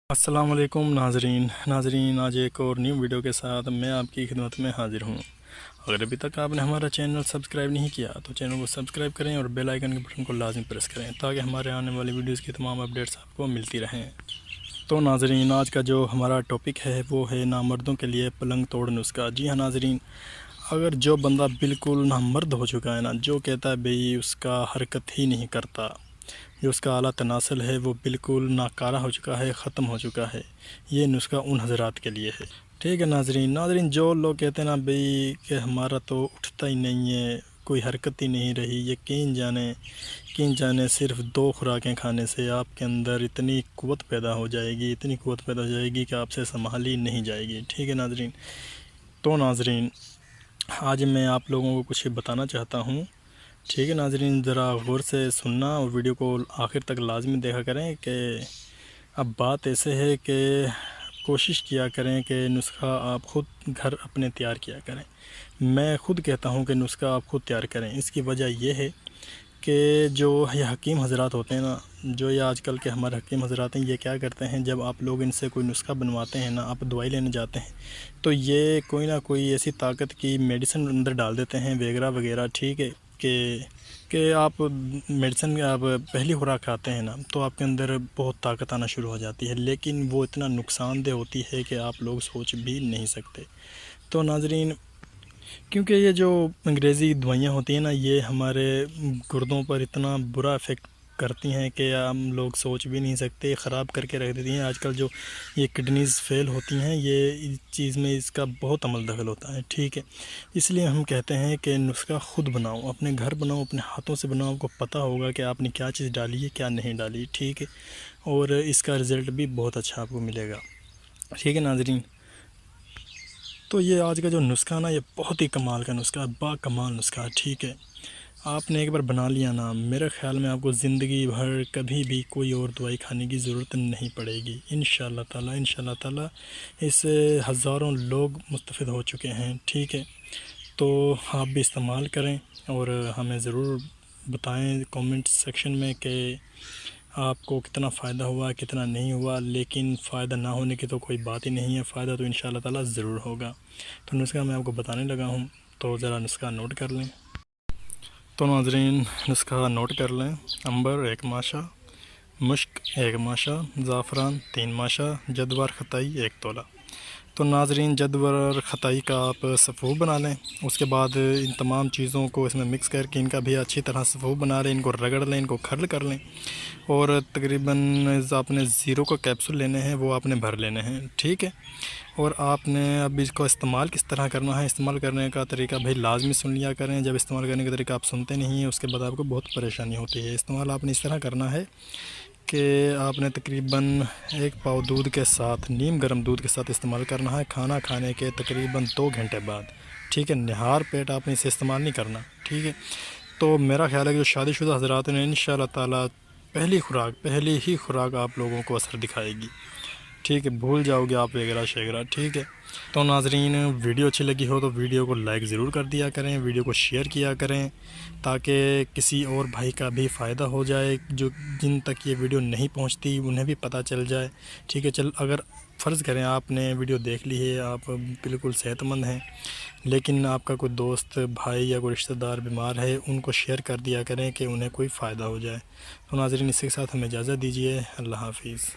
السلام علیکم ناظرین آج ایک اور نیو ویڈیو کے ساتھ میں آپ کی خدمت میں حاضر ہوں۔ اگر ابھی تک آپ نے ہمارا چینل سبسکرائب نہیں کیا تو چینل کو سبسکرائب کریں اور بیل آئیکن کے بٹن کو لازم پریس کریں تاکہ ہمارے آنے والی ویڈیوز کی تمام اپڈیٹس آپ کو ملتی رہیں۔ تو ناظرین، آج کا جو ہمارا ٹاپک ہے وہ ہے نامردوں کے لیے پلنگ توڑ نسخہ۔ جی ہاں ناظرین، اگر جو بندہ بالکل نامرد ہو چکا ہے نا، جو کہتا ہے بھئی اس کا حرکت ہی نہیں کرتا، جو اس کا اعلیٰ تناسل ہے وہ بالکل ناکارہ ہو چکا ہے، ختم ہو چکا ہے، یہ نسخہ ان حضرات کے لیے ہے۔ ٹھیک ہے ناظرین، جو لوگ کہتے ہیں نا بھئی کہ ہمارا تو اٹھتا ہی نہیں ہے، کوئی حرکت ہی نہیں رہی، یہ کین جانے صرف 2 خوراکیں کھانے سے آپ کے اندر اتنی قوت پیدا ہو جائے گی کہ آپ سے سنبھالی نہیں جائے گی۔ ٹھیک ہے ناظرین، تو ناظرین آج میں آپ لوگوں کو کچھ بتانا چاہتا ہوں۔ ٹھیک ہے ناظرین، ذرا غور سے سننا اور ویڈیو کو آخر تک لازمی دیکھا کریں کہ اب بات ایسے ہے کہ کوشش کیا کریں کہ نسخہ آپ خود گھر اپنے تیار کیا کریں۔ میں خود کہتا ہوں کہ نسخہ آپ خود تیار کریں۔ اس کی وجہ یہ ہے کہ جو یہ حکیم حضرات ہوتے ہیں نا، جو یہ آج کل کے ہمارے حکیم حضرات ہیں، یہ کیا کرتے ہیں، جب آپ لوگ ان سے کوئی نسخہ بنواتے ہیں نا، آپ دوائی لینے جاتے ہیں تو یہ کوئی نہ کوئی ایسی طاقت کی میڈیسن اندر ڈال دیتے ہیں وغیرہ۔ ٹھیک ہے کہ آپ میڈیسن آپ پہلی خوراک کھاتے ہیں نا تو آپ کے اندر بہت طاقت آنا شروع ہو جاتی ہے، لیکن وہ اتنا نقصان دہ ہوتی ہے کہ آپ لوگ سوچ بھی نہیں سکتے۔ تو ناظرین، کیونکہ یہ جو انگریزی دوائیاں ہوتی ہیں نا، یہ ہمارے گردوں پر اتنا برا افیکٹ کرتی ہیں کہ ہم لوگ سوچ بھی نہیں سکتے، خراب کر کے رکھ دیتی ہیں۔ آج کل جو یہ کڈنیز فیل ہوتی ہیں، یہ چیز میں اس کا بہت عمل دخل ہوتا ہے۔ ٹھیک ہے، اس لیے ہم کہتے ہیں کہ نسخہ خود بناؤ، اپنے گھر بناؤ، اپنے ہاتھوں سے بناؤ، آپ کو پتہ ہوگا کہ آپ نے کیا چیز ڈالی ہے کیا نہیں ڈالی۔ ٹھیک ہے، اور اس کا رزلٹ بھی بہت اچھا آپ کو ملے گا۔ ٹھیک ہے ناظرین، تو یہ آج کا جو نسخہ نا، یہ بہت ہی کمال کا نسخہ ہے، با کمال نسخہ ہے۔ ٹھیک ہے، آپ نے ایک بار بنا لیا نا، میرے خیال میں آپ کو زندگی بھر کبھی بھی کوئی اور دوائی کھانے کی ضرورت نہیں پڑے گی انشاءاللہ تعالی۔ اس سے ہزاروں لوگ مستفید ہو چکے ہیں۔ ٹھیک ہے، تو آپ بھی استعمال کریں اور ہمیں ضرور بتائیں کامنٹ سیکشن میں کہ آپ کو کتنا فائدہ ہوا کتنا نہیں ہوا، لیکن فائدہ نہ ہونے کی تو کوئی بات ہی نہیں ہے، فائدہ تو انشاءاللہ تعالی ضرور ہوگا۔ تو نسخہ میں آپ کو بتانے لگا ہوں، تو ذرا نسخہ نوٹ کر لیں۔ تو ناظرین، نسخہ نوٹ کر لیں۔ عنبر 1 ماشا، مشک 1 ماشا، زعفران 3 ماشا، جدور خطائی 1 تولہ۔ تو ناظرین، جدور خطائی کا آپ صفوف بنا لیں، اس کے بعد ان تمام چیزوں کو اس میں مکس کر کے ان کا بھی اچھی طرح صفوف بنا لیں، ان کو رگڑ لیں، ان کو کھرل کر لیں، اور تقریباً آپ نے 0 کا کیپسول لینے ہیں، وہ آپ نے بھر لینے ہیں۔ ٹھیک ہے، اور آپ نے اب اس کو استعمال کس طرح کرنا ہے، استعمال کرنے کا طریقہ بھائی لازمی سن لیا کریں۔ جب استعمال کرنے کا طریقہ آپ سنتے نہیں ہیں، اس کے بعد آپ کو بہت پریشانی ہوتی ہے۔ استعمال آپ نے اس طرح کرنا ہے کہ آپ نے تقریباً 1 پاؤ دودھ کے ساتھ، نیم گرم دودھ کے ساتھ استعمال کرنا ہے، کھانا کھانے کے تقریباً 2 گھنٹے بعد۔ ٹھیک ہے، نہار پیٹ آپ نے اسے استعمال نہیں کرنا۔ ٹھیک ہے، تو میرا خیال ہے کہ جو شادی شدہ حضرات ہیں انشاءاللہ تعالی پہلی ہی خوراک آپ لوگوں کو اثر دکھائے گی۔ ٹھیک ہے، بھول جاؤ گے آپ وغیرہ۔ ٹھیک ہے، تو ناظرین، ویڈیو اچھی لگی ہو تو ویڈیو کو لائک ضرور کر دیا کریں، ویڈیو کو شیئر کیا کریں تاکہ کسی اور بھائی کا بھی فائدہ ہو جائے، جن تک یہ ویڈیو نہیں پہنچتی انہیں بھی پتہ چل جائے۔ ٹھیک ہے، اگر فرض کریں آپ نے ویڈیو دیکھ لی ہے، آپ بالکل صحت مند ہیں، لیکن آپ کا کوئی دوست بھائی یا کوئی رشتہ دار بیمار ہے، ان کو شیئر کر دیا کریں کہ انہیں کوئی فائدہ ہو جائے۔ تو ناظرین، اس کے ساتھ ہمیں اجازت دیجیے، اللہ حافظ۔